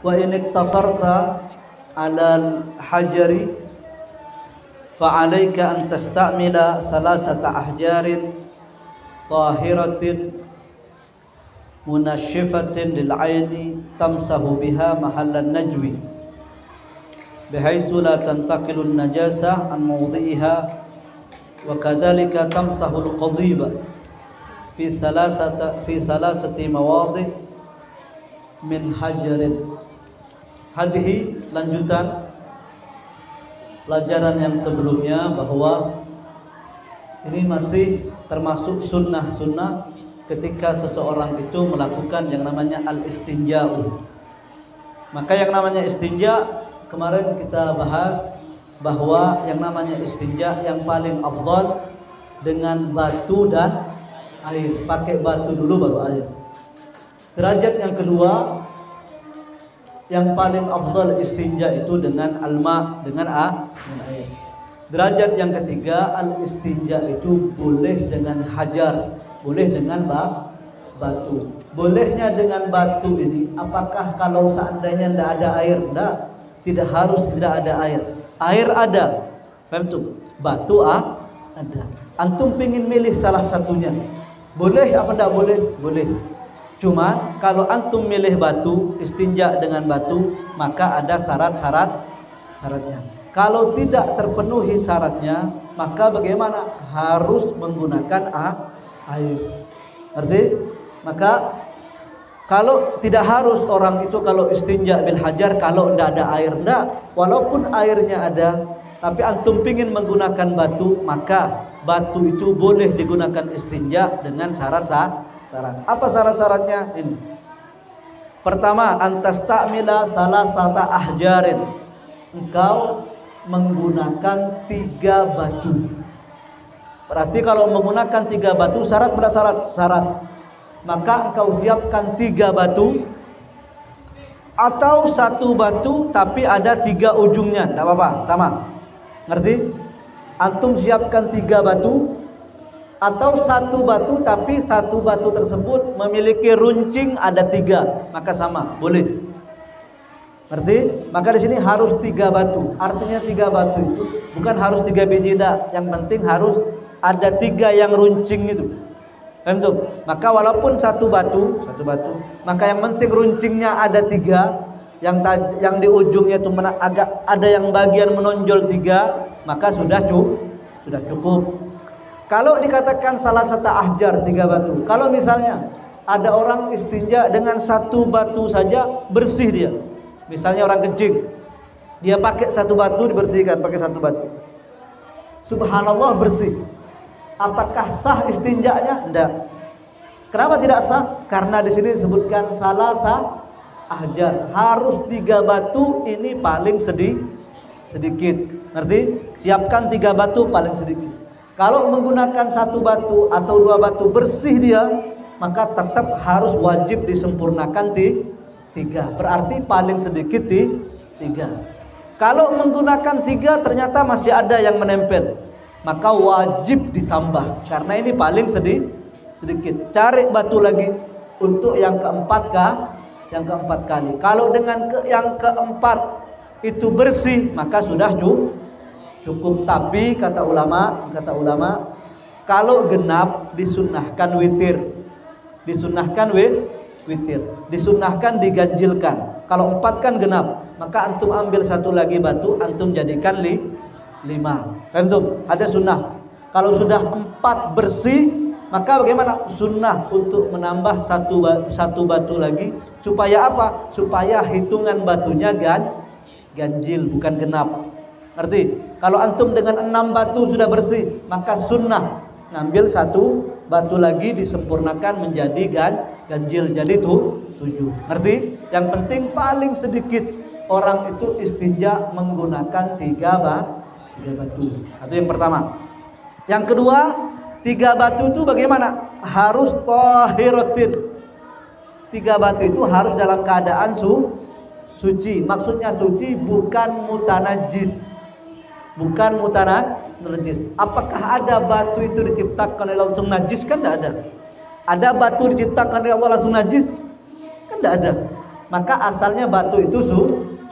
Wa in iktasarta 'alal hajari fa 'alaika an tastamila thalathata ahjarin tahiratin munashifatin lil 'aini tamsahu biha mahallan najwi bihaitsu la tantaqilu an-najasah an mawdhi'iha wa kadzalika tamsahu al-qadhiba fi thalathati mawadhi' min hajarin. Hadhihi lanjutan pelajaran yang sebelumnya, bahwa ini masih termasuk sunnah-sunnah ketika seseorang itu melakukan yang namanya al-istinja'u. Maka yang namanya istinja, kemarin kita bahas bahwa yang namanya istinja yang paling afdal dengan batu dan air. Pakai batu dulu baru air. Derajat yang kedua, yang paling afdal istinja itu dengan alma, dengan air. Derajat yang ketiga, al-istinja itu boleh dengan hajar, boleh dengan batu. Bolehnya dengan batu ini, apakah kalau seandainya tidak ada air? Tidak harus tidak ada air. Air ada, paham tuh? Batu ada. Antum pingin milih salah satunya, boleh apa tidak boleh? Boleh. Cuma kalau antum milih batu, istinja dengan batu, maka ada syaratnya. Kalau tidak terpenuhi syaratnya, maka bagaimana? Harus menggunakan air. Ngerti? Maka kalau tidak harus orang itu kalau istinja bil hajar, kalau tidak ada air, tidak. Walaupun airnya ada, tapi antum pingin menggunakan batu, maka batu itu boleh digunakan istinja dengan syarat. Apa syarat-syaratnya? Ini. Pertama, antastamila salasata ahjarin. Engkau menggunakan 3 batu. Berarti kalau menggunakan 3 batu, syarat pada syarat. Maka engkau siapkan 3 batu, atau 1 batu tapi ada 3 ujungnya, tidak apa-apa, sama. Ngerti? Antum siapkan 3 batu, atau 1 batu tapi 1 batu tersebut memiliki runcing ada 3, maka sama, boleh. Ngerti? Maka di sini harus 3 batu. Artinya 3 batu itu bukan harus 3 biji dah. Yang penting harus ada 3 yang runcing itu. Paham tuh? Maka walaupun 1 batu, maka yang penting runcingnya ada 3, yang di ujungnya itu agak ada yang bagian menonjol 3, maka sudah cukup. Kalau dikatakan salah satu ahjar 3 batu, kalau misalnya ada orang istinja dengan 1 batu saja bersih dia. Misalnya orang kencing, dia pakai 1 batu dibersihkan, pakai 1 batu. Subhanallah bersih. Apakah sah istinjanya? Tidak. Kenapa tidak sah? Karena di sini disebutkan salah ahjar. Harus 3 batu, ini paling sedikit. Ngerti? Siapkan 3 batu paling sedikit. Kalau menggunakan 1 batu atau 2 batu bersih dia, maka tetap harus wajib disempurnakan 3. Berarti paling sedikit 3. Kalau menggunakan 3 ternyata masih ada yang menempel, maka wajib ditambah, karena ini paling sedikit. Cari batu lagi untuk yang keempat kali. Kalau dengan yang keempat itu bersih, maka sudah cukup. Tapi kata ulama, kalau genap disunnahkan witir, disunnahkan diganjilkan. Kalau 4 kan genap, maka antum ambil 1 lagi batu, antum jadikan 5. Antum ada sunnah. Kalau sudah 4 bersih, maka bagaimana? Sunnah untuk menambah 1 batu lagi. Supaya apa? Supaya hitungan batunya ganjil, bukan genap. Ngerti? Kalau antum dengan 6 batu sudah bersih, maka sunnah ngambil 1 batu lagi disempurnakan menjadi ganjil, jadi 7. Ngerti? Yang penting paling sedikit orang itu istinja menggunakan 3 batu. Itu yang pertama. Yang kedua, 3 batu itu bagaimana? Harus tahiratin. 3 batu itu harus dalam keadaan suci. Maksudnya suci bukan mutanajis. najis. Apakah ada batu itu diciptakan oleh Allah langsung najis? Kan tidak ada. Ada batu diciptakan oleh Allah langsung najis? Kan tidak ada. Maka asalnya batu itu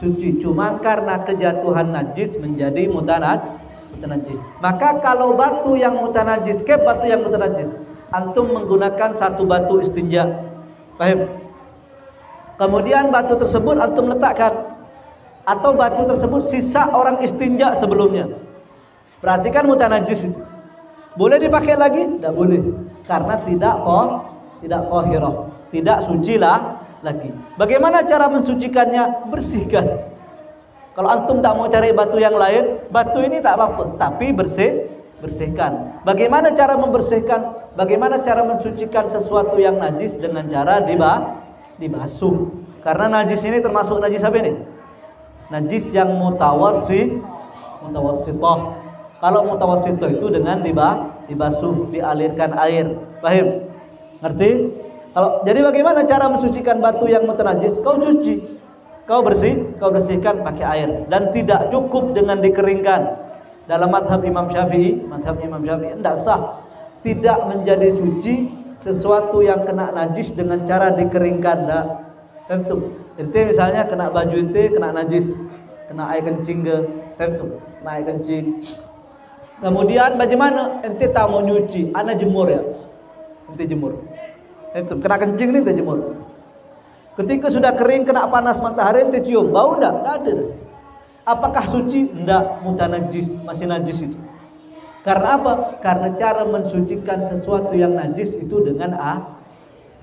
suci, cuma karena kejatuhan najis menjadi mutanajis. Maka kalau batu yang mutanajis, batu yang mutanajis, antum menggunakan satu batu istinja, paham? Kemudian batu tersebut antum letakkan, atau batu tersebut sisa orang istinja sebelumnya, berarti kan mutanajis itu. Boleh dipakai lagi? Tidak boleh, karena tidak thahirah, tidak suci lagi. Bagaimana cara mensucikannya? Bersihkan. Kalau antum tak mau cari batu yang lain, batu ini tak apa-apa, tapi bersihkan. Bagaimana cara membersihkan? Bagaimana cara mensucikan sesuatu yang najis? Dengan cara dibasuh. Karena najis ini termasuk najis apa ini? Najis yang mutawassithah. Kalau mutawassithah itu dengan dibasuh, dialirkan air. Paham? Ngerti? Jadi bagaimana cara mensucikan batu yang mutanajis? Kau cuci, kau bersihkan pakai air, dan tidak cukup dengan dikeringkan. Dalam madhab Imam Syafi'i tidak sah, tidak menjadi suci sesuatu yang kena najis dengan cara dikeringkan. Tentu. Ente misalnya kena baju ente kena najis, kena air kencing ke, tentu, kena air kencing. Kemudian bagaimana? Ente tak mau nyuci, ana jemur ya, ente jemur. Ente kena kencing ni ente jemur. Ketika sudah kering kena panas matahari ente cium, bau enggak? Enggak ada. Apakah suci? Enggak, mutanajis, masih najis itu. Karena apa? Karena cara mensucikan sesuatu yang najis itu dengan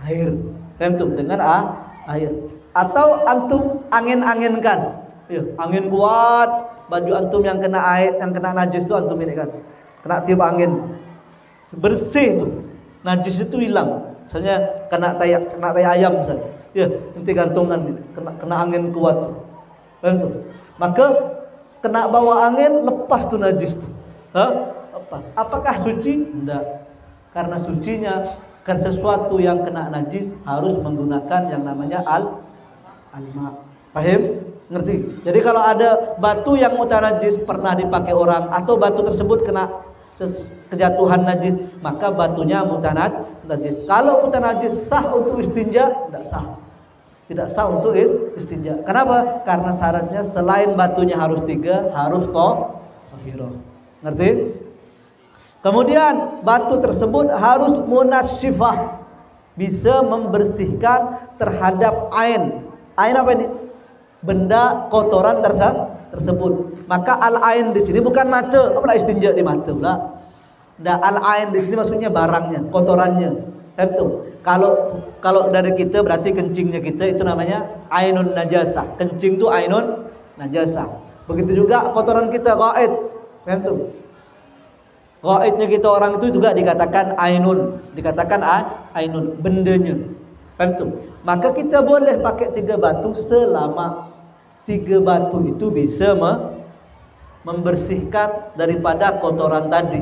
air. Tentu, dengan air. Atau antum angin-anginkan. Ya, angin kuat, baju antum yang kena air, yang kena najis itu antum ini kan. Kena tiup angin. Bersih itu. Najis itu hilang. Misalnya kena tai ayam misalnya. Ya, nanti gantungan kena angin kuat. Tentu. Maka kena bawa angin, lepas tu najis tu. Lepas. Apakah suci? Tidak. Karena sucinya sesuatu yang kena najis harus menggunakan yang namanya al-ma. Paham? Ngerti? Jadi kalau ada batu yang mutanajis pernah dipakai orang, atau batu tersebut kena kejatuhan najis, maka batunya mutanajis. Kalau mutanajis sah untuk istinja? Tidak sah. Tidak sah untuk istinja. Kenapa? Karena syaratnya selain batunya harus 3, harus thahirah. Ngerti? Kemudian batu tersebut harus munasyifah, bisa membersihkan terhadap ain. Ain apa ini? Benda kotoran tersebut. Maka al-ain di sini bukan mata. Apa istinja di mata pula? Dan al-ain di sini maksudnya barangnya, kotorannya. Itu. Kalau dari kita berarti kencingnya kita itu namanya ainun najasah. Kencing itu ainun najasah. Begitu juga kotoran kita ghaid. Itu. Ghaidnya kita orang itu juga dikatakan ainun, ainun bendanya. Itu. Maka kita boleh pakai 3 batu selama 3 batu itu bisa membersihkan daripada kotoran tadi.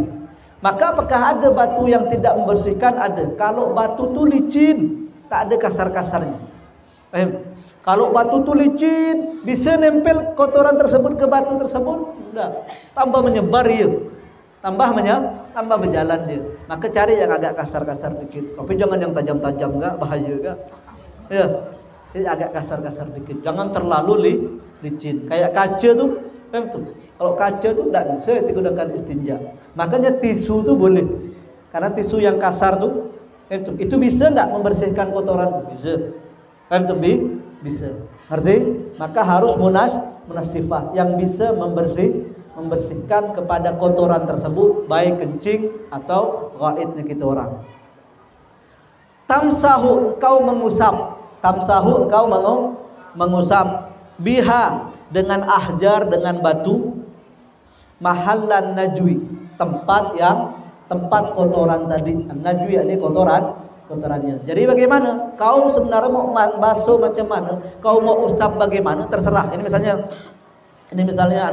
Maka apakah ada batu yang tidak membersihkan? Ada. Kalau batu tu licin, tak ada kasar-kasarnya. Kalau batu tu licin, bisa nempel kotoran tersebut ke batu tersebut? Enggak. Tambah menyebar dia. Tambah berjalan dia. Maka cari yang agak kasar-kasar dikit. Tapi jangan yang tajam-tajam, enggak bahaya enggak. Ya. Jadi agak kasar-kasar dikit. Jangan terlalu licin. Kayak kaca tu, kalau kaca tu tidak bisa digunakan istinja. Makanya tisu tu boleh. Karena tisu yang kasar tu itu bisa tidak membersihkan kotoran tu? Bisa. Bisa. Ngerti? Maka harus munasyifah yang bisa membersihkan kepada kotoran tersebut, baik kencing atau ghaidnya kita orang. Tamsahu, engkau mengusap. Tamsahu, engkau mengusap biha, dengan ahjar, dengan batu, mahallan najwi, tempat kotoran tadi. Najwi ini kotorannya. Jadi bagaimana? Kau sebenarnya mau basuh macam mana? Kau mau usap bagaimana? Terserah. Ini misalnya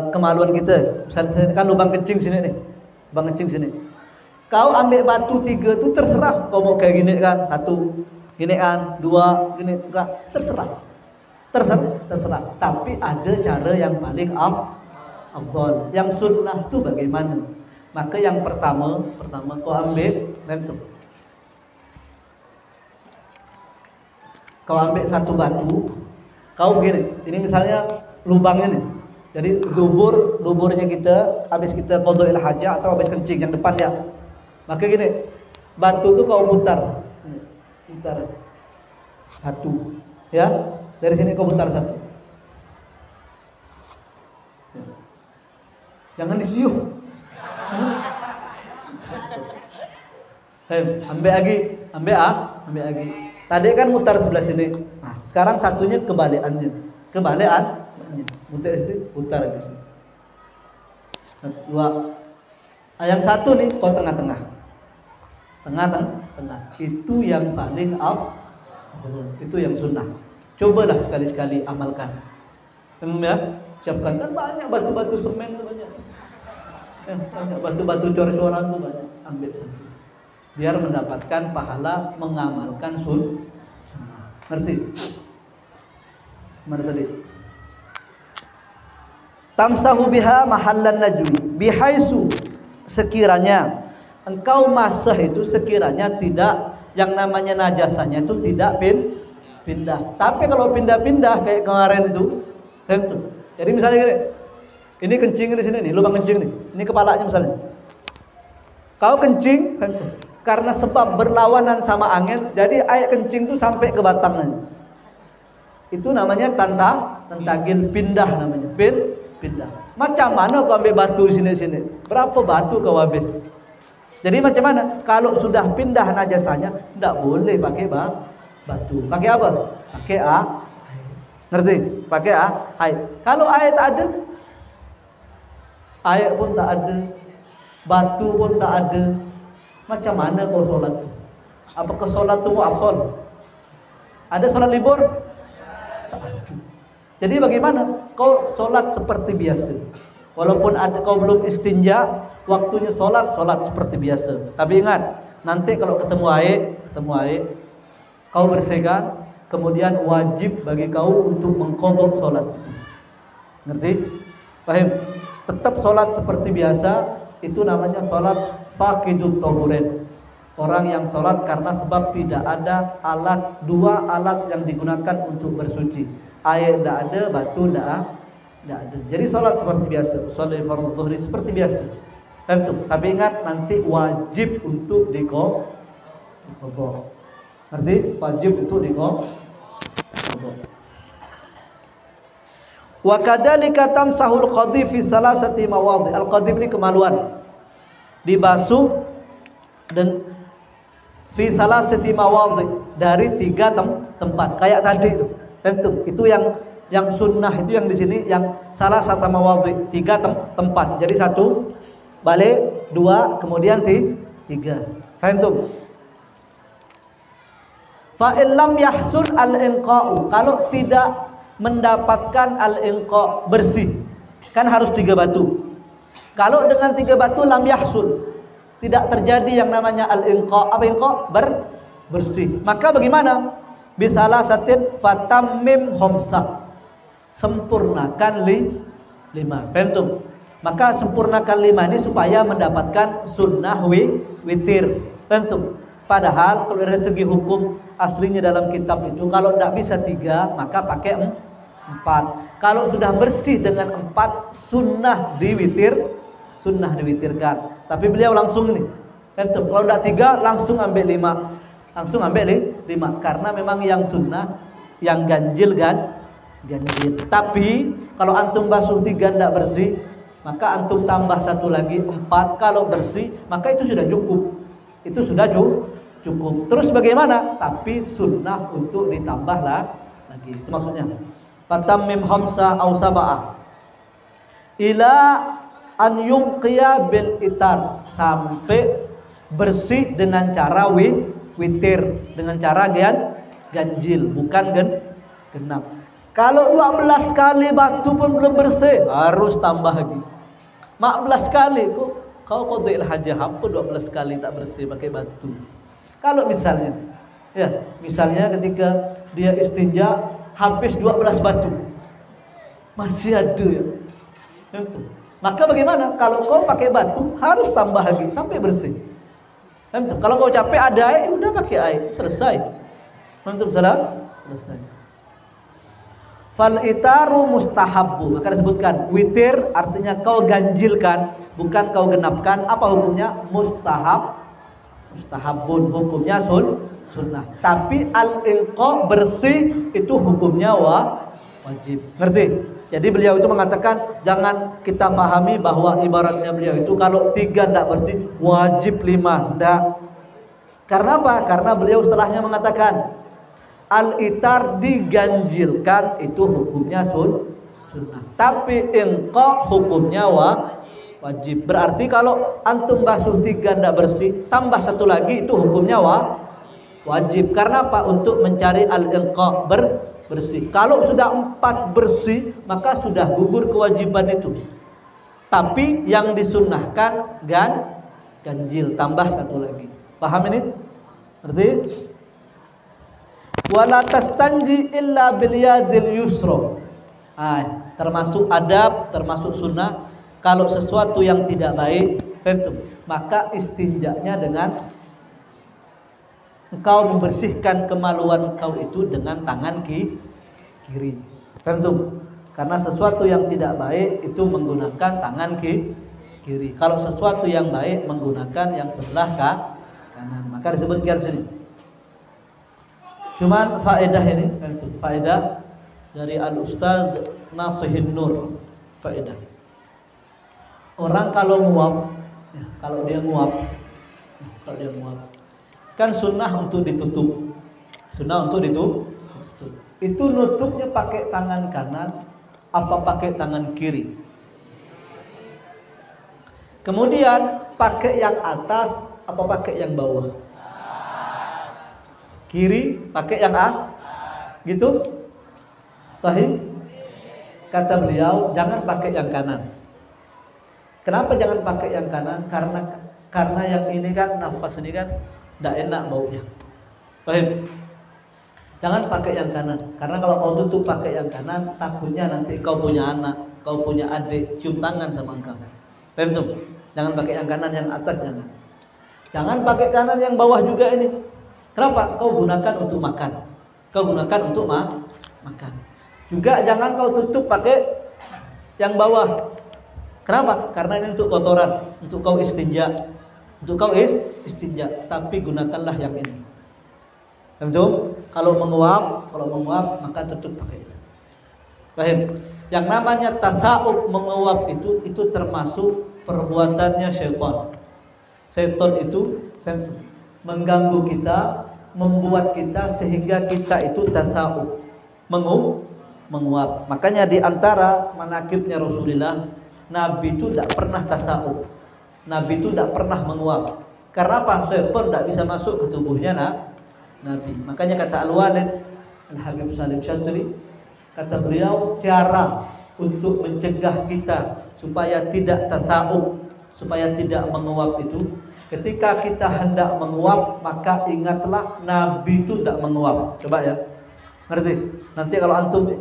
kemaluan kita. Misalnya kan lubang kencing sini nih. Lubang kencing sini. Kau ambil batu 3 tu terserah. Kau mau kayak gini kan? 1, gini kan? 2, gini kan? Terserah. Tapi ada cara yang paling afdal. Yang sunnah itu bagaimana? Maka yang pertama kau ambil laptop. Kau ambil satu batu, kau gini. Ini misalnya lubangnya nih. Jadi luburnya kita habis kita qadha'il hajah atau habis kencing yang depan ya. Maka gini, batu tuh kau putar satu, ya. Dari sini kau putar satu. Jangan disiu. Ambil lagi. Tadi kan mutar sebelah sini. Nah, sekarang satunya kebalikannya. Mutar situ, putar ke sini. Dua. Yang satu nih kau tengah-tengah. Tengah. Itu yang paling itu yang sunnah. Cobalah sekali-sekali amalkan. Ya, siapkan kan banyak batu-batu semen tuh banyak. Banyak batu-batu cor-coran tuh banyak. Ambil satu. Biar mendapatkan pahala mengamalkan sunnah. Ngerti? Mana tadi? Tamsahu biha mahallan najwi bihaisu, sekiranya engkau masah itu sekiranya tidak yang namanya najasahnya itu tidak pindah. Tapi kalau pindah-pindah kayak kemarin itu. Jadi misalnya gini, ini kencing di sini nih, lubang kencing nih. Ini kepalanya misalnya. Kau kencing, karena sebab berlawanan sama angin, jadi air kencing itu sampai ke batangnya. Itu namanya tantagil, pindah namanya. Pindah. Macam mana kau ambil batu sini-sini? Berapa batu kau habis? Jadi macam mana? Kalau sudah pindah najasanya, tidak boleh pakai batu. Pakai apa? Pakai air. Ngerti? Pakai air. Kalau air tak ada, air pun tak ada, batu pun tak ada. Macam mana kau sholat? Apakah sholat itu mu'aqqal? Ada sholat libur? Tak ada. Jadi bagaimana? Kau sholat seperti biasa. Walaupun ada kau belum istinja, waktunya sholat seperti biasa. Tapi ingat, nanti kalau ketemu air, kau bersihkan. Kemudian wajib bagi kau untuk mengqadha sholat. Ngerti? Paham? Tetap sholat seperti biasa. Itu namanya sholat faqidut tahurin. Orang yang sholat karena sebab tidak ada dua alat yang digunakan untuk bersuci. Air tidak ada, batu tidak ada. Jadi sholat seperti biasa. Sholat fardhu dhuhri seperti biasa. Tapi ingat, nanti wajib untuk diqadha. Ngerti? Wajib untuk diqadha. Wa kadzalika tamsahul qadhi fi salasati mawadhi. Al-qadhi ini kemaluan. Dibasuh dan fi salasati mawadhi, dari 3 tempat. Kayak tadi itu. Itu yang sunnah itu yang di sini, yang salah satu mawadhi, 3 tempat. Jadi 1 balik, 2 kemudian 3. Paham tuh? Fa illam yahsul al-inqa'u, kalau tidak mendapatkan al-inqa' bersih, kan harus 3 batu. Kalau dengan 3 batu lam yahsul, tidak terjadi yang namanya al-inqa'. Apa inqa'? Bersih. Maka bagaimana? Bisalah satin fatammim khamsah, sempurnakan 5. Paham? Maka sempurnakan 5 ini supaya mendapatkan sunnah witir. Paham? Padahal kalau dari segi hukum aslinya dalam kitab itu, kalau tidak bisa 3 maka pakai 4. Kalau sudah bersih dengan 4, sunnah diwitirkan. Tapi beliau langsung ini, kalau tidak 3 langsung ambil 5, karena memang yang sunnah, yang ganjil. Tapi kalau antum basuh 3 tidak bersih, maka antum tambah 1 lagi 4. Kalau bersih maka itu sudah cukup. Terus bagaimana? Tapi sunnah untuk ditambah lagi. Itu maksudnya. Fatammim khamsah aw sab'ah ila an yunqiya bil itar, sampai bersih dengan cara witir, dengan cara ganjil, bukan genap. Kalau 12 kali batu pun belum bersih, harus tambah lagi. 14 kali kau qadha'il hajah, apa 12 kali tak bersih pakai batu. Kalau misalnya ketika dia istinja habis 12 batu, masih ada ya. Maka bagaimana? Kalau kau pakai batu harus tambah lagi sampai bersih. Kalau kau capek ada air, udah pakai air, selesai. Selesai. Fal itaru mustahabbu. Maka disebutkan witir artinya kau ganjilkan, bukan kau genapkan. Apa hukumnya? Mustahabun, hukumnya sunnah. Tapi al-ilqa bersih itu hukumnya wajib. Ngerti? Jadi beliau itu mengatakan jangan kita pahami bahwa ibaratnya beliau itu kalau 3 tidak bersih wajib 5. Tidak. Karena apa? Karena beliau setelahnya mengatakan al-itar diganjilkan itu hukumnya sunnah. Tapi ilqa hukumnya wajib. Berarti kalau antum basuh 3 tidak bersih, tambah 1 lagi itu hukumnya wajib. Karena apa? Untuk mencari al-ilqa bersih. Kalau sudah 4 bersih, maka sudah gugur kewajiban itu. Tapi yang disunnahkan ganjil, tambah 1 lagi. Paham ini? Ngerti? Wala tastanji illa bil yadil yusra. Termasuk adab, termasuk sunnah. Kalau sesuatu yang tidak baik, maka istinjanya dengan engkau membersihkan kemaluan engkau itu dengan tangan kiri. Karena sesuatu yang tidak baik itu menggunakan tangan kiri. Kalau sesuatu yang baik menggunakan yang sebelah kanan. Maka disebutkan sini. Cuman faedah ini, faedah dari Al-Ustaz Nasihin Nur. Faedah. Orang kalau nguap, kalau dia nguap, kan sunnah untuk ditutup. Itu nutupnya pakai tangan kanan apa pakai tangan kiri. Kemudian pakai yang atas apa pakai yang bawah. Kiri pakai yang gitu. Sahih? Kata beliau jangan pakai yang kanan. Kenapa jangan pakai yang kanan? Karena yang ini kan nafas ini kan tidak enak baunya. Paham? Jangan pakai yang kanan. Karena kalau kau tutup pakai yang kanan, takutnya nanti kau punya anak, kau punya adik, cium tangan sama engkau. Paham tuh? Jangan pakai yang kanan, yang atas jangan. Jangan pakai kanan yang bawah juga ini. Kenapa? Kau gunakan untuk makan. Kau gunakan untuk makan. Juga jangan kau tutup pakai yang bawah. Kenapa? Karena ini untuk kotoran, untuk kau istinja. Tapi gunakanlah yang ini. Kalau menguap maka tutup pakai ini. Paham? Yang namanya tasawuf menguap itu termasuk perbuatannya syaitan. Syaitan itu mengganggu kita, membuat kita sehingga kita itu tasawuf menguap. Makanya di antara manakibnya Rasulullah, Nabi itu tidak pernah tasawuf. Nabi itu tidak pernah menguap. Karena apa? Syaitan tidak bisa masuk ke tubuhnya Nabi. Makanya kata Al-Walid Al-Habib Salim Syanturi, kata beliau cara untuk mencegah kita supaya tidak tasawuf, supaya tidak menguap itu, ketika kita hendak menguap maka ingatlah Nabi itu tidak menguap. Coba ya, ngerti? Nanti kalau antum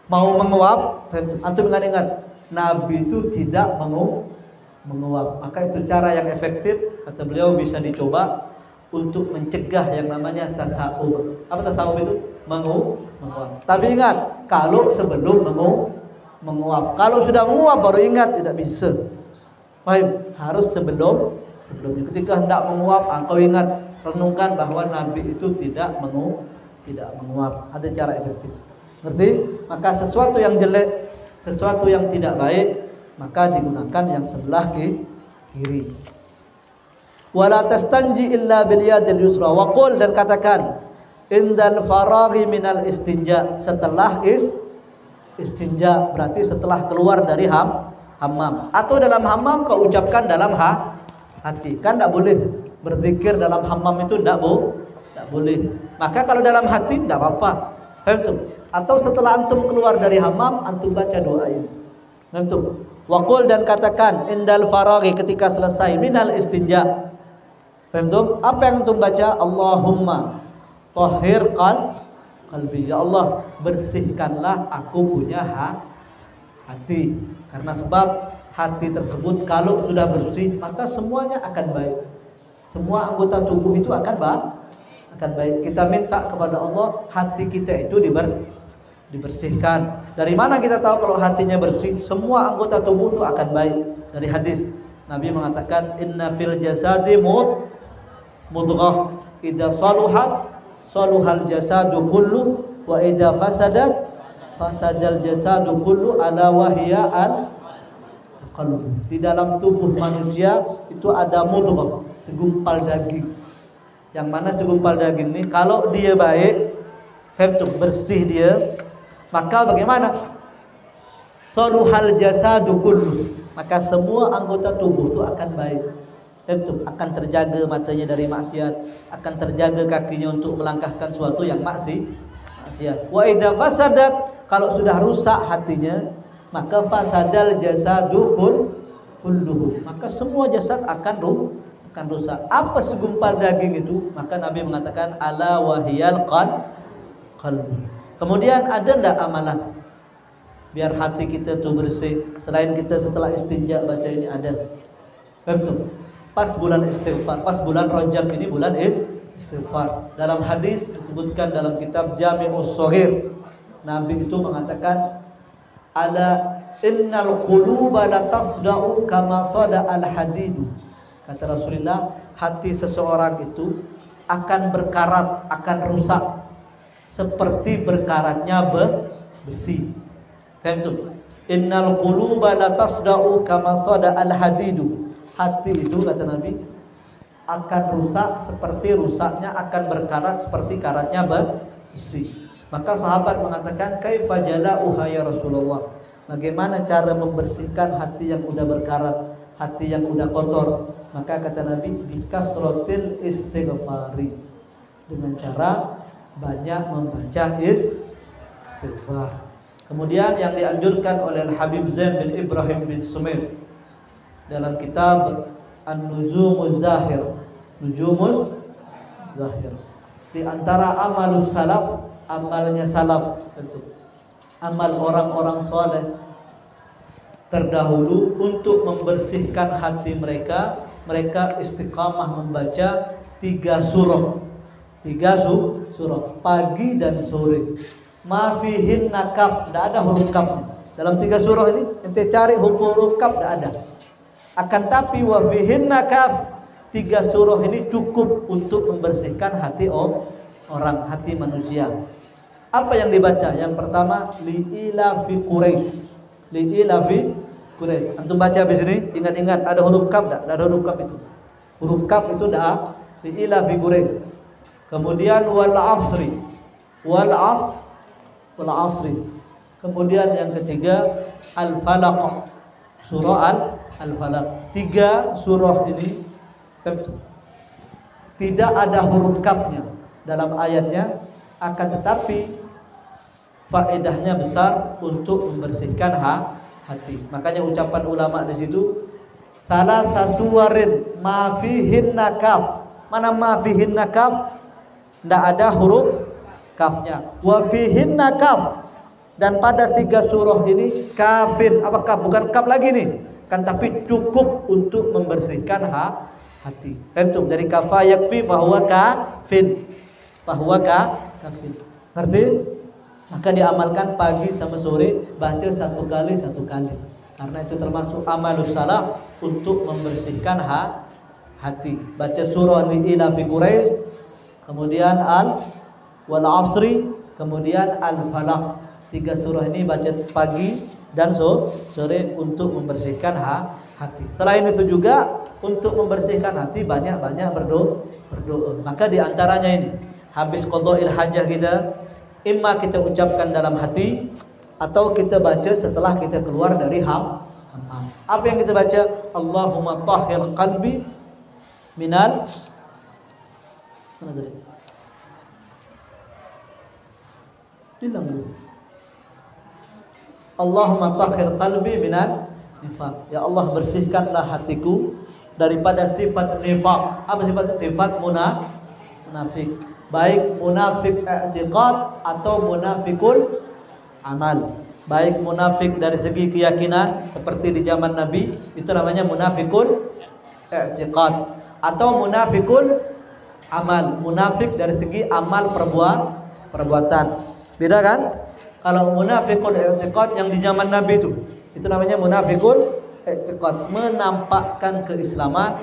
mau menguap, antum ingat Nabi itu tidak menguap. Maka itu cara yang efektif, kata beliau, bisa dicoba untuk mencegah yang namanya tasawuf. Apa tasawuf itu? Menguap. Tapi ingat, kalau sebelum menguap. Kalau sudah menguap baru ingat, tidak bisa. Paham? Harus sebelumnya. Ketika hendak menguap, engkau ingat, renungkan bahwa Nabi itu tidak menguap. Ada cara efektif. Ngerti? Maka sesuatu yang jelek, sesuatu yang tidak baik, maka digunakan yang sebelah kiri. Wala tastanji illa bil yadil yusra. Wa qul, dan katakan, indal faraghi minal istinja, setelah istinja, berarti setelah keluar dari hammam. Atau dalam hammam kau ucapkan dalam hati. Kan tidak boleh berzikir dalam hammam itu, tidak boleh. Maka kalau dalam hati tidak apa-apa. Atau setelah antum keluar dari hammam, antum baca doa ini. Antum waqul, dan katakan indal faraghi, ketika selesai minal istinja. Paham? Apa yang antum baca? Allahumma tahhir qalbi. Ya Allah, bersihkanlah aku punya hati. Karena sebab hati tersebut kalau sudah bersih, maka semuanya akan baik. Semua anggota tubuh itu akan baik. Kita minta kepada Allah hati kita itu dibersihkan. Dari mana kita tahu kalau hatinya bersih? Semua anggota tubuh itu akan baik. Dari hadis Nabi mengatakan inna fil jasadi mudghah idza saluhat saluhal jasadu kullu wa idza fasadat fasadal jasadu kullu ala wahiya al qalb. Di dalam tubuh manusia itu ada mudghah, segumpal daging. Yang mana segumpal daging ini kalau dia baik, bersih dia, maka bagaimana? Saluhal jasadu kullu, maka semua anggota tubuh itu akan baik. Akan terjaga matanya dari maksiat, akan terjaga kakinya untuk melangkahkan suatu yang maksiat. Wa idza fasadat, kalau sudah rusak hatinya, maka fasadal jasadu kulluhu, maka semua jasad akan rusak. Apa segumpal daging itu? Maka Nabi mengatakan ala wahiyal qalb. Kemudian ada enggak amalan biar hati kita tuh bersih selain kita setelah istinja baca ini? Ada. Betul. Pas bulan istighfar, pas bulan Rajab ini bulan istighfar. Dalam hadis disebutkan dalam kitab Jami'us Shaghir, Nabi itu mengatakan ala innal quluba la tafda'u kama sada al hadidu. Kata Rasulullah, hati seseorang itu akan berkarat, akan rusak seperti berkaratnya besi. Itu. Innal quluba la tasda'u kama sada al hadidu. Hati itu kata Nabi akan rusak seperti rusaknya, akan berkarat seperti karatnya besi. Maka sahabat mengatakan kaifa jala'uha ya Rasulullah? Bagaimana cara membersihkan hati yang udah berkarat, hati yang udah kotor? Maka kata Nabi bikasratil istighfari, dengan cara banyak membaca istighfar. Kemudian yang dianjurkan oleh Habib Zain bin Ibrahim bin Sumail dalam kitab An-Nujumuz Zahir, di antara amalus salaf, amalnya salaf tentu, amal orang-orang soleh terdahulu untuk membersihkan hati mereka istiqamah membaca 3 surah pagi dan sore. Ma fihin nakaf, tidak ada huruf kaf dalam 3 surah ini. Ente cari huruf kaf tidak ada. Akan tapi wa fihin nakaf, 3 surah ini cukup untuk membersihkan hati orang, hati manusia. Apa yang dibaca? Yang pertama li'ilafi Quraisy. Antum baca habis ini, ingat-ingat ada huruf kaf enggak? Enggak ada huruf kaf itu. Huruf kaf itu enggak. Li'ilafi Quraisy. Kemudian wal asri. Kemudian yang ketiga al-falaq. Surah al-falaq. 3 surah ini tidak ada huruf kafnya dalam ayatnya, akan tetapi faedahnya besar untuk membersihkan hati. Makanya ucapan ulama di situ salah satu warin ma fihin nakaf. Mana ma fihin nakaf? Tidak ada huruf kafnya. Wa fihin nakaf. Dan pada 3 surah ini kafin. Apa kaf? Bukan kaf lagi nih. Kan tapi cukup untuk membersihkan hati. Tentu dari kafa yakfi fahuwa kafin. Kafin. Ngerti? Maka diamalkan pagi sama sore, baca 1 kali. Karena itu termasuk amalus salaf untuk membersihkan hati. Baca surah li'ilafi Quraisy, kemudian wal asri, kemudian al-falaq. 3 surah ini baca pagi dan sore untuk membersihkan hati. Selain itu juga untuk membersihkan hati banyak-banyak berdoa. Maka diantaranya ini habis qadha'il hajah kita, imma kita ucapkan dalam hati atau kita baca setelah kita keluar dari hammam. Apa yang kita baca? Allahumma tahhir qalbi minal Allahumma tahhir qalbi minal nifaq. Ya Allah, bersihkanlah hatiku daripada sifat nifaq. Apa sifat? Sifat munafik. Baik munafik i'tiqad atau munafikul amal. baik munafik dari segi keyakinan seperti di zaman Nabi, itu namanya munafikul i'tiqad, atau munafikul amal, munafik dari segi amal perbuatan. Beda kan? Kalau munafikul i'tiqad yang di zaman Nabi itu namanya munafikul i'tiqad, menampakkan keislaman,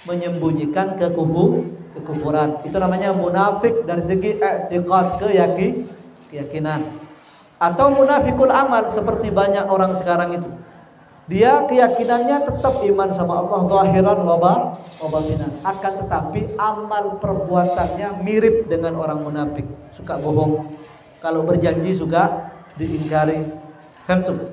menyembunyikan kekufuran. Itu namanya munafik dari segi i'tiqad, keyakinan. Atau munafikul amal seperti banyak orang sekarang itu. Dia keyakinannya tetap iman sama Allah zahiran wa batinan, akan tetapi amal perbuatannya mirip dengan orang munafik, suka bohong. Kalau berjanji suka diingkari.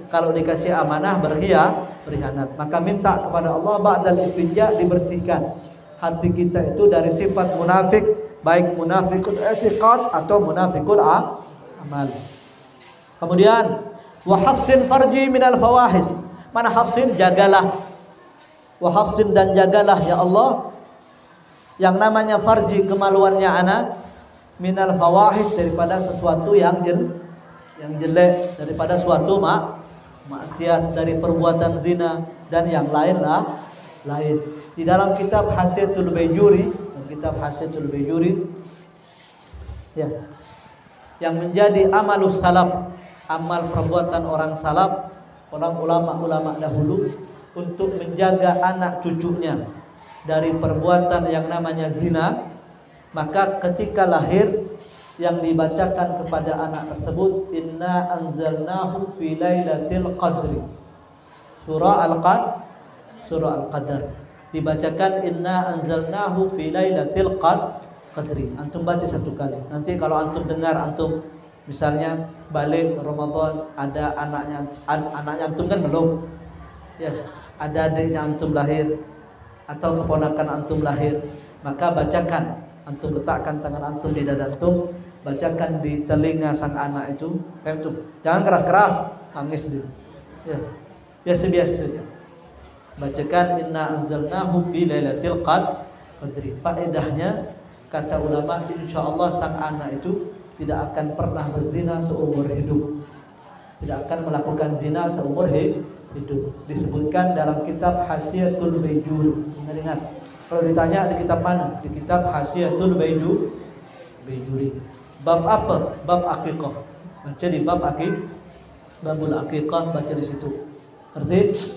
Kalau dikasih amanah berkhianat. Maka minta kepada Allah ba'dal istinja dibersihkan hati kita itu dari sifat munafik, baik munafikul i'tiqad atau munafikul amal. Kemudian wa hassin farji minal fawahis. Mana hafsin? Jagalah. Wa hafsin, dan jagalah ya Allah yang namanya farji, kemaluannya anak, minal fawahis, daripada sesuatu yang jelek, daripada suatu maksiat, dari perbuatan zina dan yang lain. Di dalam kitab Hasyatul Baijuri, ya, yang menjadi amalus salaf, amal perbuatan orang salaf, orang ulama dahulu, untuk menjaga anak cucunya dari perbuatan yang namanya zina, maka ketika lahir yang dibacakan kepada anak tersebut, inna anzalnahu fi lailatul qadri, surah al-qadar, dibacakan inna anzalnahu fi lailatul qadri. Antum baca satu kali. Nanti kalau antum dengar, antum misalnya balik Ramadan, ada anaknya antum kan belum, ya, ada adiknya antum lahir atau keponakan antum lahir, maka bacakan, antum letakkan tangan antum di dada antum, bacakan di telinga sang anak itu, jangan keras-keras, nangis dia, ya, biasa-biasa, bacakan inna anzalnahu fi lailatul qadri. Faedahnya, kata ulama, insyaallah sang anak itu tidak akan pernah berzina seumur hidup, tidak akan melakukan zina seumur hidup. Disebutkan dalam kitab Hasyatul Baijuri. Ingat, kalau ditanya di kitab mana? Di kitab Hasyatul Baijuri. Bab apa? Bab akikah. Baca di babul akikah, baca di situ. Ngerti?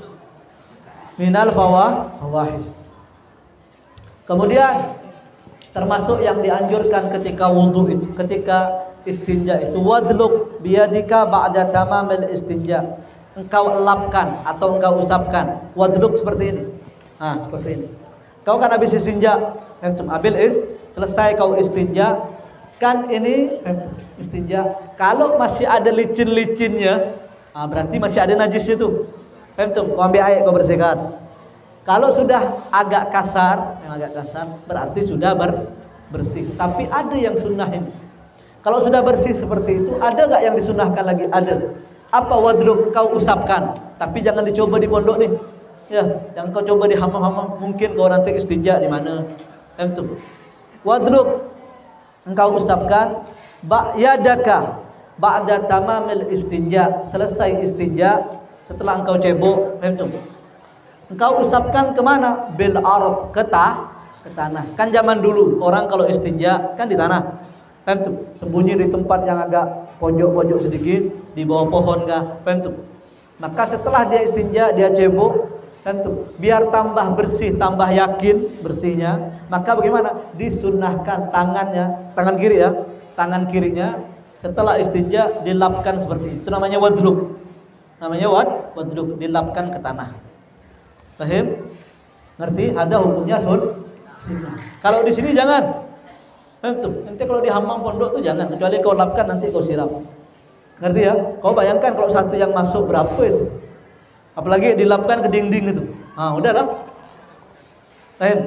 Minal fawahis. Kemudian termasuk yang dianjurkan ketika wudu itu, ketika istinja itu, wadluk biyadika ba'da tamamil istinja. Engkau elapkan atau engkau usapkan. Wadluk seperti ini. Seperti ini. Kau kan habis istinja, selesai kau istinja, kan ini istinja. Kalau masih ada licin-licinnya, berarti masih ada najisnya tuh. Kau ambil air, kau bersihkan. Kalau sudah agak kasar, berarti sudah bersih. Tapi ada yang sunnahin. Kalau sudah bersih seperti itu, ada nggak yang disunnahkan lagi? Ada. Apa? Wadluk, kau usapkan. Tapi jangan dicoba di pondok nih. Ya, jangan kau coba di hammam. Mungkin kau nanti istinja di mana. Wadluk, engkau usapkan. Yadaka ba'da tamamil istinja. Selesai istinja, setelah engkau cebok, engkau usapkan kemana? Bil ard, ke tanah. Kan zaman dulu orang kalau istinja kan di tanah, sembunyi di tempat yang agak pojok-pojok sedikit, di bawah pohon kah, maka setelah dia istinja, dia cebok, biar tambah bersih, tambah yakin bersihnya, maka bagaimana? Disunnahkan tangan kiri, ya, tangan kirinya setelah istinja dilapkan seperti itu. Namanya wadluk. Wadluk, dilapkan ke tanah. Paham? Ngerti? Ada hukumnya sunnah. Kalau di sini jangan. Nanti kalau di hammam pondok tuh jangan, kecuali kau lapkan nanti kau siram. Ngerti ya? Kau bayangkan kalau satu yang masuk berapa itu? Apalagi dilapkan ke dinding itu. Udahlah. Paham?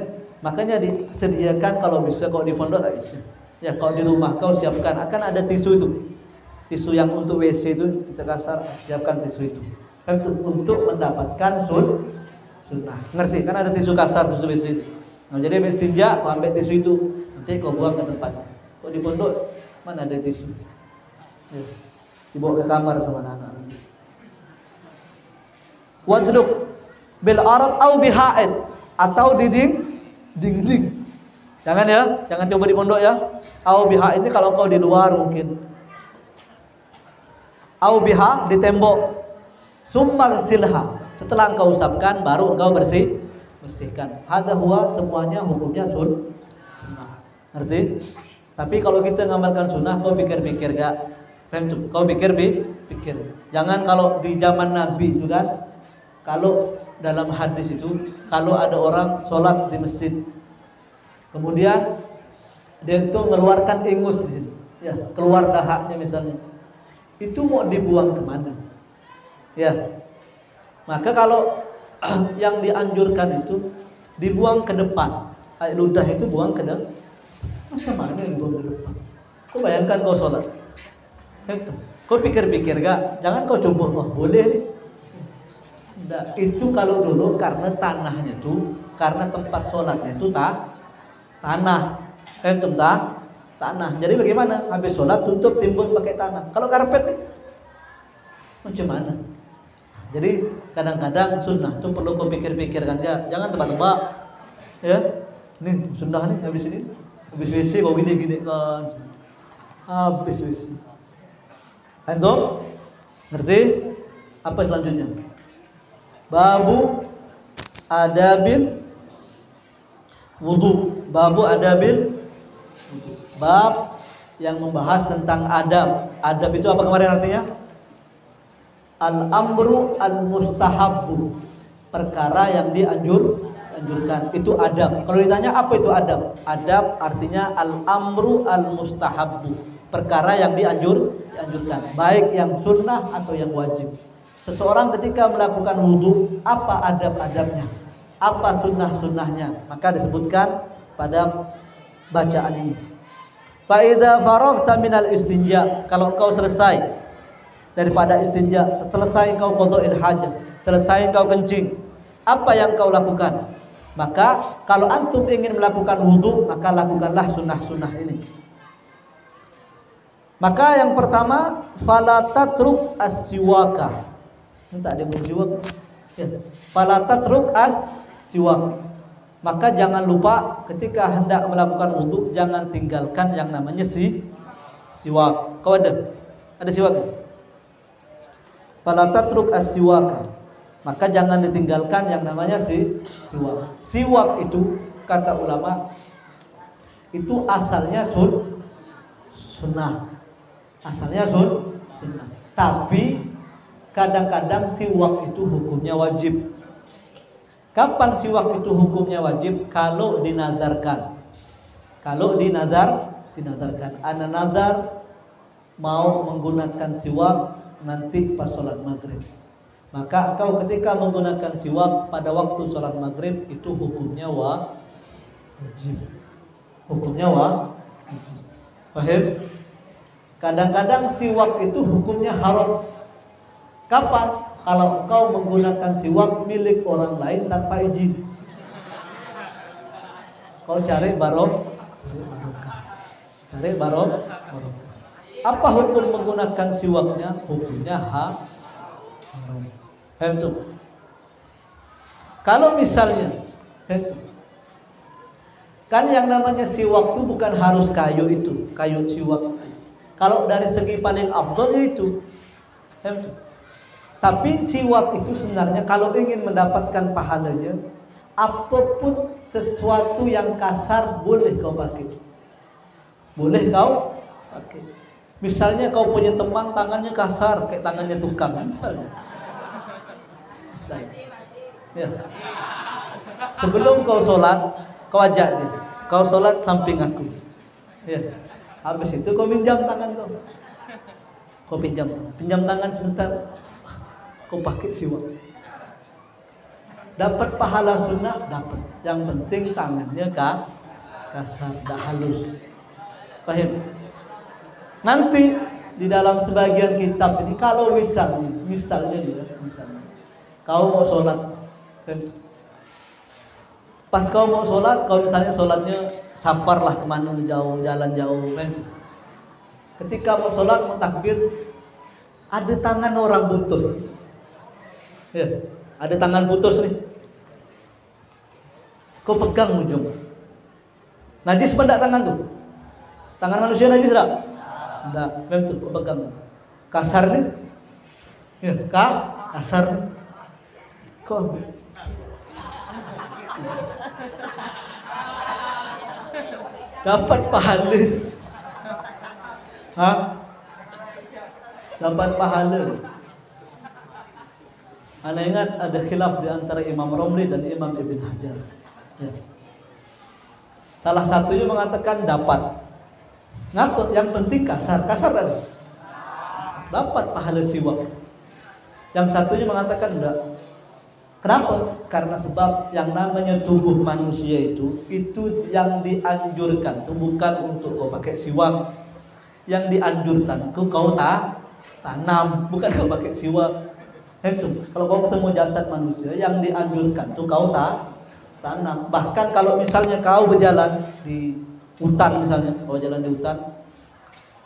Makanya disediakan kalau bisa, kalau di pondok tak bisa. Ya, kalau di rumah kau siapkan, akan ada tisu itu. Tisu yang untuk WC itu, kita kasar, siapkan tisu itu. Untuk mendapatkan sunnah. Ngerti? Kan ada tisu kasar, tisu WC itu. Jadi habis istinja, kau ambil tisu itu, nanti kau buang ke tempat. Kau di pondok mana ada tisu? Ya. dibawa ke kamar sama anak-anak. Wadruk bil arad au bihaid, atau di dinding. Jangan ya, jangan coba di pondok ya. Au biha ini kalau kau di luar mungkin. Au biha di tembok. Summa silha, setelah engkau usapkan baru engkau bersihkan. Hadza huwa, semuanya hukumnya sunnah. Ngerti? Tapi kalau kita ngamalkan sunnah, kau pikir-pikir gak? Kau pikir-pikir. Jangan kalau di zaman Nabi itu kan, kalau dalam hadis itu, kalau ada orang sholat di masjid, kemudian dia itu mengeluarkan ingus di sini, ya, keluar dahaknya misalnya, itu mau dibuang kemana? Ya, maka kalau yang dianjurkan itu dibuang ke depan, ludah itu buang ke depan. Macam mana dibuang ke depan? Kau bayangkan kau sholat, kau pikir-pikir gak? Jangan kau coba, oh boleh nih. Nah, itu kalau dulu karena tanahnya itu, karena tempat sholatnya itu tanah, tanah. Jadi bagaimana? Habis sholat tutup timbun pakai tanah. Kalau karpet nih, macam mana? Jadi kadang-kadang sunnah itu perlu kau pikir-pikirkan ya. Jangan tebak-tebak, ya. Nih sunnah nih habis ini, habis WC kau gini-gini kan, habis WC. Antum ngerti? Apa selanjutnya? Babu adabil wudu. Babu adabil wudu. Bab yang membahas tentang adab. Adab itu apa kemarin artinya? Al-amru al-mustahabbu, perkara yang dianjurkan. Itu adab. Kalau ditanya apa itu adab? Adab artinya al-amru al-mustahabbu, perkara yang dianjurkan, baik yang sunnah atau yang wajib. Seseorang ketika melakukan wudu, apa adab-adabnya, apa sunnah-sunnahnya, maka disebutkan pada bacaan ini. Fa idza faraghta minal istinja, kalau kau selesai daripada istinja, selesai kau qada'il hajat, selesai kau kencing, apa yang kau lakukan? Maka kalau antum ingin melakukan wudu, maka lakukanlah sunnah-sunnah ini. Maka yang pertama, fala tatruk as-siwaka. Minta dia bersiwak. Ya. Fala tatruk as-siwak. Maka jangan lupa ketika hendak melakukan wudu, jangan tinggalkan yang namanya siwak. Kau ada siwak? Fala tatruk as-siwaka. Maka jangan ditinggalkan yang namanya siwak. Siwak itu kata ulama itu asalnya sunnah. Asalnya sunnah. Tapi kadang-kadang siwak itu hukumnya wajib. Kapan siwak itu hukumnya wajib? Kalau dinadarkan. Kalau dinadarkan. Ana nazar mau menggunakan siwak nanti pas sholat maghrib, maka engkau ketika menggunakan siwak pada waktu sholat maghrib itu hukumnya wajib. Hukumnya wajib. Paham? Kadang-kadang siwak itu hukumnya haram. Kapan? Kalau engkau menggunakan siwak milik orang lain tanpa izin. Kau cari barokah. Cari barokah. Apa hukum menggunakan siwaknya? Hukumnya haram. Kalau misalnya kan yang namanya siwak itu bukan harus kayu itu, kayu siwak. Kalau dari segi paling afdal itu. Tapi siwak itu sebenarnya kalau ingin mendapatkan pahalanya, apapun sesuatu yang kasar boleh kau pakai. Boleh kau pakai. Misalnya kau punya teman tangannya kasar kayak tangannya tukang, misalnya. Ya. Sebelum kau sholat, kau ajak dia. Kau sholat samping aku. Ya. Habis itu kau pinjam tangan kau. Kau pinjam tangan sebentar. Kau pakai siwak. Dapat pahala sunnah, dapat. Yang penting tangannya kasar, dah halus. Paham? Nanti di dalam sebagian kitab ini kalau misalnya kau mau sholat, pas kau mau sholat, kau misalnya sholatnya safar lah kemana jauh, jalan jauh, ketika mau sholat mau takbir, Ada tangan orang putus. Ya, ada tangan putus nih. Kau pegang ujung. Najis benda tangan tuh. Tangan manusia najis enggak? Enggak, memang tuh kau pegang. Kasar nih. Ya, kasar nih. Kau ambil. Dapat pahala. Hah? Dapat pahala. Ana ingat ada khilaf di antara Imam Romli dan Imam Ibn Hajar. Ya. Salah satunya mengatakan dapat. Ngapa? Yang penting kasar kan? Dapat pahala siwak. Yang satunya mengatakan enggak. Kenapa? Karena sebab yang namanya tubuh manusia itu yang dianjurkan, itu bukan untuk kau pakai siwak. Yang dianjurkan kau tanam, bukan kau pakai siwak. Itu kalau kau ketemu jasad manusia yang dianjurkan tuh kau tanam. Bahkan kalau misalnya kau berjalan di hutan misalnya, kau jalan di hutan,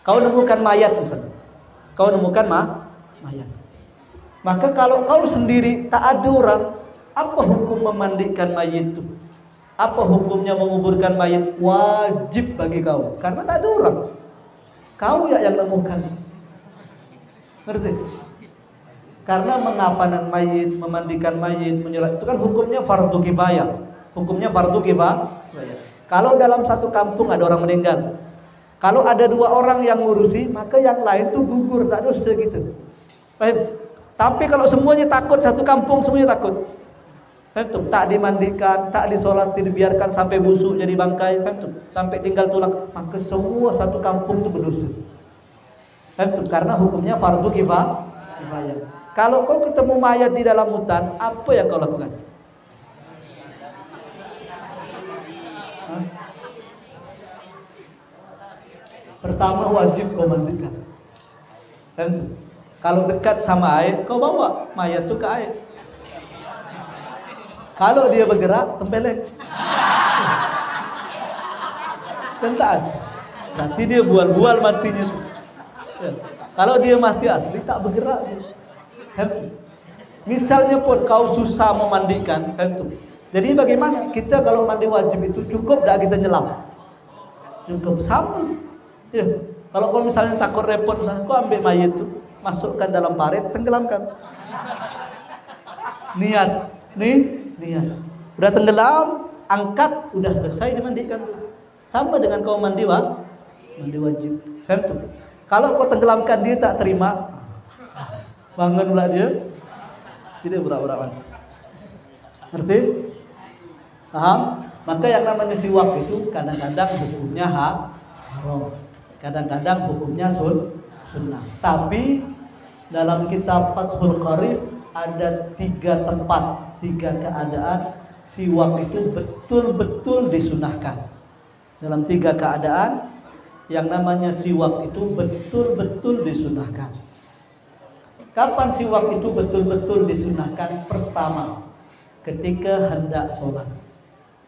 kau nemukan mayat misalnya, kau nemukan mayat. Maka kalau kau sendiri tak ada orang, apa hukum memandikan mayat itu? Apa hukumnya menguburkan mayat? Wajib bagi kau, karena tak ada orang. Kau yang nemukan. Ngerti? Karena mengapanan mayit, memandikan mayit, menyolat itu kan hukumnya fardu kifayah. Hukumnya fardu kifayah. Kalau dalam satu kampung ada orang meninggal, kalau ada 2 orang yang ngurusi, maka yang lain tuh gugur, tak dosa gitu. Paham? Tapi kalau semuanya takut, satu kampung semuanya takut, paham? Tak dimandikan, tak disolati, dibiarkan sampai busuk jadi bangkai, paham? Sampai tinggal tulang, maka semua satu kampung itu berdosa. Paham? Karena hukumnya fardu kifayah. Kalau kau ketemu mayat di dalam hutan, apa yang kau lakukan? Hah? Pertama wajib kau mandikan. Kalau dekat sama air, kau bawa mayat itu ke air. Kalau dia bergerak, tempeleng. Tentaan. Nanti dia bual-bual matinya tuh. Kalau dia mati asli tak bergerak. Misalnya pun kau susah memandikan, kan itu. Jadi bagaimana? Kita kalau mandi wajib itu cukup tak kita nyelam? Cukup sama. Ya. Kalau kau misalnya takut repot, misalnya kau ambil mayat itu, masukkan dalam parit, tenggelamkan. Niat. Udah tenggelam, angkat, udah selesai dimandikan tuh. Sama dengan kau mandi wajib. Kan itu. Kalau kau tenggelamkan dia tak terima, bangun pula dia, tidak berak-berak. Ngerti? Paham? Maka yang namanya siwak itu kadang-kadang hukumnya haram, kadang-kadang hukumnya sunnah. Tapi dalam kitab Fathul Qarib ada 3 tempat, 3 keadaan siwak itu betul-betul disunahkan. Dalam 3 keadaan yang namanya siwak itu betul-betul disunahkan. Kapan siwak itu betul-betul disunahkan? Pertama, ketika hendak sholat.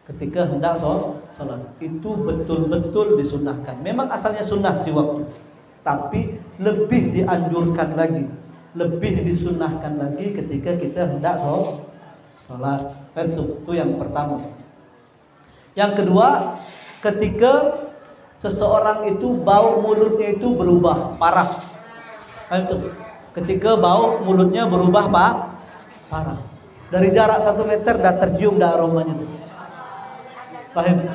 Ketika hendak sholat itu betul-betul disunahkan. Memang asalnya sunnah siwak, tapi lebih dianjurkan lagi, lebih disunahkan lagi ketika kita hendak sholat. Itu yang pertama. Yang kedua, ketika seseorang itu bau mulutnya itu berubah parah. Itu ketika bau mulutnya berubah parah. Dari jarak 1 meter dah tercium dah aromanya. Paham?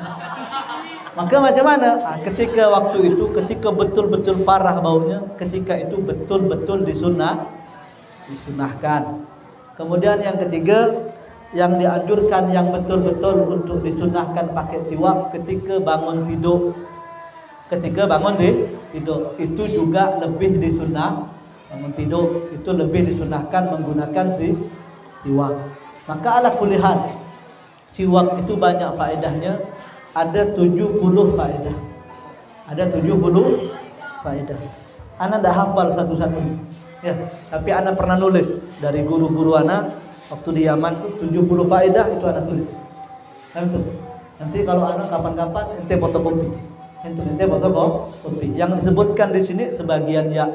Maka macam mana? Ketika waktu itu, ketika betul-betul parah baunya, ketika itu betul-betul disunahkan. Kemudian yang ketiga, yang dianjurkan yang betul-betul untuk disunahkan pakai siwak ketika bangun tidur. Ketika bangun tidur itu juga lebih disunah. Bangun tidur itu lebih disunahkan menggunakan siwak. Maka ala kulli hal, siwak itu banyak faedahnya. Ada 70 faedah. Ada 70 faedah. Ana dah hafal satu-satu. Ya, tapi ana pernah nulis dari guru-guru ana waktu di Yaman itu 70 faedah itu ana tulis. Nanti kalau ana kapan-kapan ente fotokopi. Ente fotokopi. Yang disebutkan di sini sebagian ya.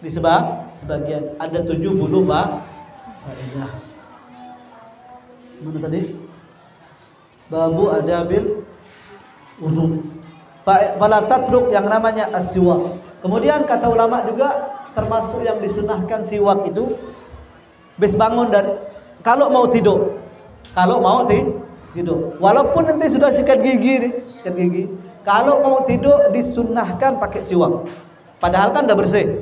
di sebagian. Ada 70 faedah. Mana tadi? Babu adabil wudu. Fala tatruk yang namanya as-siwak. Kemudian kata ulama juga termasuk yang disunahkan siwak itu bis bangun dan kalau mau tidur. Kalau mau tidur. Walaupun nanti sudah sikat gigi nih, sikat gigi. Kalau mau tidur disunahkan pakai siwak. Padahal kan udah bersih.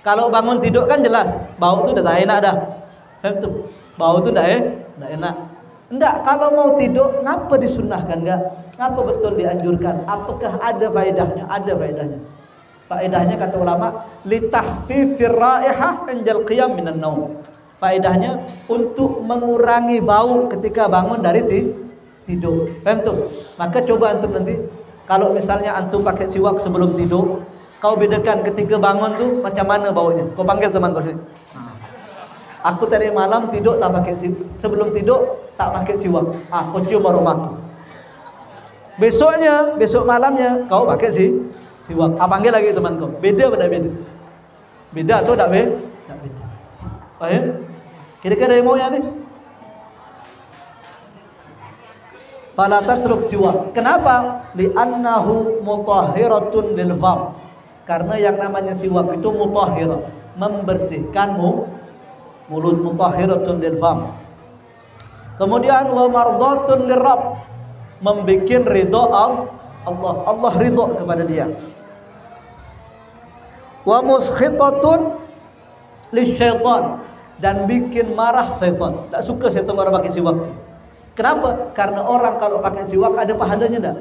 Kalau bangun tidur kan jelas bau itu udah tak enak dah. Faham tuh? Bau itu udah enak. Enggak, kalau mau tidur ngapa disunahkan enggak? Ngapa betul dianjurkan? Apakah ada faedahnya? Ada faedahnya. Faedahnya kata ulama, litahfifir raihah injal qiyam minan naum. Faedahnya untuk mengurangi bau ketika bangun dari tidur. Paham tuh? Maka coba antum nanti kalau misalnya antum pakai siwak sebelum tidur, kau bedakan ketika bangun tuh macam mana baunya. Kau panggil teman kau sih. Aku tadi malam tidur tak pakai siwak. Sebelum tidur tak pakai siwak. Kau cium aroma. Besok malamnya kau pakai siwak. Panggil lagi teman kau. Beda beda beda. Beda atau tak beda? Tak beda. Paham? Kira-kira ada maunya nih. Fala tatruk siwak. Kenapa? Li'annahu mutahhiratun lil fam. Karena yang namanya siwak itu mutahhirah, membersihkanmu mulut, mutahhiratun lil fam. Kemudian wa mardatun lirabb, membikin ridha Allah. Allah ridha kepada dia. Wa muskhitatun lisyaitan, dan bikin marah syaitan. Tak suka syaitan orang pakai siwak. Kenapa? Karena orang kalau pakai siwak ada pahalanya tak?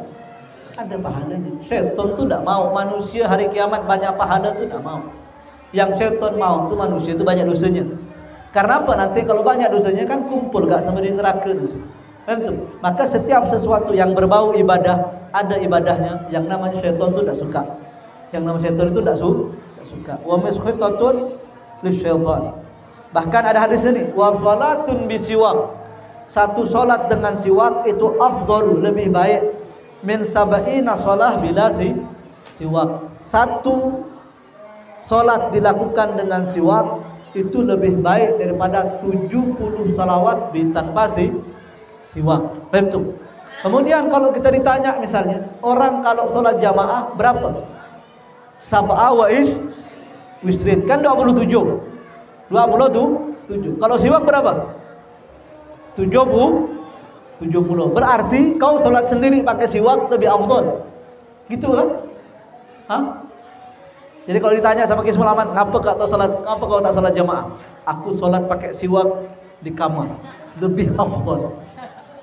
Ada pahalanya. Syaitan tu tak mau. Manusia hari kiamat banyak pahala tu tak mau. Yang syaitan mau tu manusia tu banyak dosanya. Karena apa? Nanti kalau banyak dosanya kan kumpul gak sama di neraka. Maka setiap sesuatu yang berbau ibadah, ada ibadahnya. Yang namanya syaitan tu tak suka. Yang namanya syaitan itu tak suka. Wa muskhitatun lisyaitan. Bahkan ada hadis ini, wa salatun bisiwak. Satu solat dengan siwak itu afdal, lebih baik min sab'ina shalah bila siwak. Satu solat dilakukan dengan siwak itu lebih baik daripada 70 salawat tanpa siwak. Betul. Kemudian kalau kita ditanya misalnya, orang kalau solat jamaah berapa? Sab'a wa wisrin, kan 27. Kalau siwak berapa? 70. Berarti kau sholat sendiri pakai siwak lebih afdal. Gitu kan? Hah? Jadi kalau ditanya sama Kismul Aman, ngapa kau tak sholat jamaah? Aku sholat pakai siwak di kamar, lebih afdal.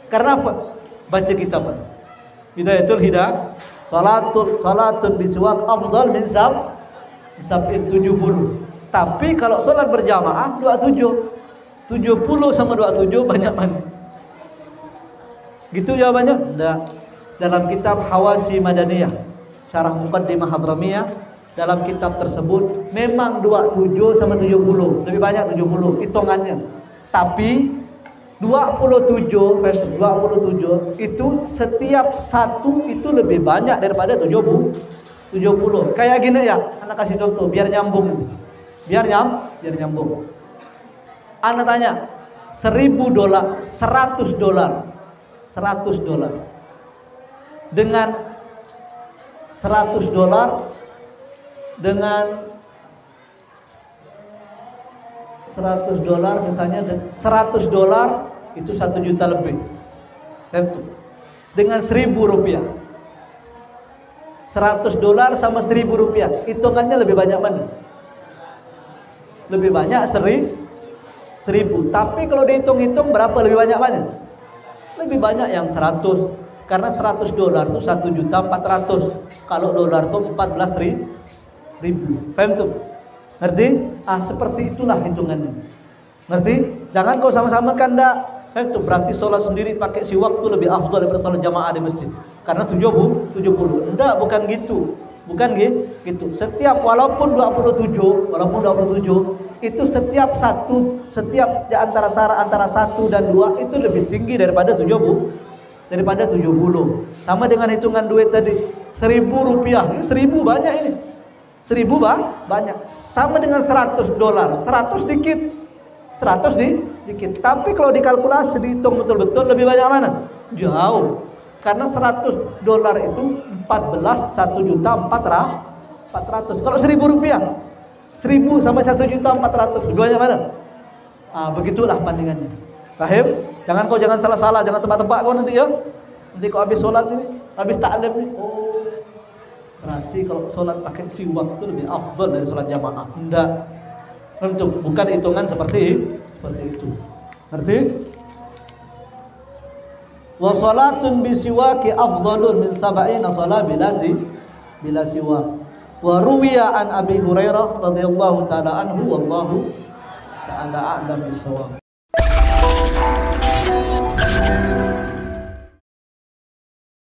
Karena apa? Baca kitab. Hidayatul Hidayah, salatun bisiwak afdal min sab'in 70. Tapi kalau sholat berjamaah 27. 70 sama 27 banyak mana? Gitu jawabannya? Enggak. Dalam kitab Hawasi Madaniyah, Syarah Muqaddimah Hadramiyah, dalam kitab tersebut memang 27 sama 70, lebih banyak 70 hitungannya. Tapi 27 itu setiap satu itu lebih banyak daripada 70. Kayak gini ya, anak kasih contoh biar nyambung. Biar nyambung. Anda tanya, $1.000, $100 dengan $100 dengan $100 misalnya, $100 itu 1 juta lebih. Dengan $1.000, $100 sama $1.000, hitungannya lebih banyak mana? Lebih banyak 1.000. Tapi kalau dihitung-hitung berapa lebih banyak mana? Lebih banyak yang 100. Karena $100 itu 1.400.000. Kalau dolar itu 14.000. Paham tuh? Ngerti? Seperti itulah hitungannya. Ngerti? Jangan kau sama-samakan dah. Itu berarti sholat sendiri pakai siwak itu lebih afdal daripada sholat jamaah di masjid. Karena 70. Enggak, bukan gitu. Setiap walaupun 27 itu setiap di antara 1 dan 2 itu lebih tinggi daripada 70. Sama dengan hitungan duit tadi, $1.000. Ini 1.000 banyak ini. 1000 banyak. Sama dengan $100. 100 dikit. 100 dikit. Tapi kalau dikalkulasi, dihitung betul-betul, lebih banyak mana? Jauh. Karena $100 itu 1.400.400. Kalau $1.000, 1000 sama 1.400.000, lebih banyak mana? Begitulah bandingannya. Paham? Jangan salah-salah, jangan tebak-tebak kau nanti ya. Nanti kau habis sholat ini, habis taklim nih, berarti kalau sholat pakai siwak itu lebih afdal dari sholat jamaah. Enggak. Bukan hitungan seperti itu. Ngerti? Wa salatun bi siwaki afdalun min 70 shalah bila siwak. Wa ruwiya an Abi Hurairah radhiyallahu taala anhu wallahu taala a'lam bisawab.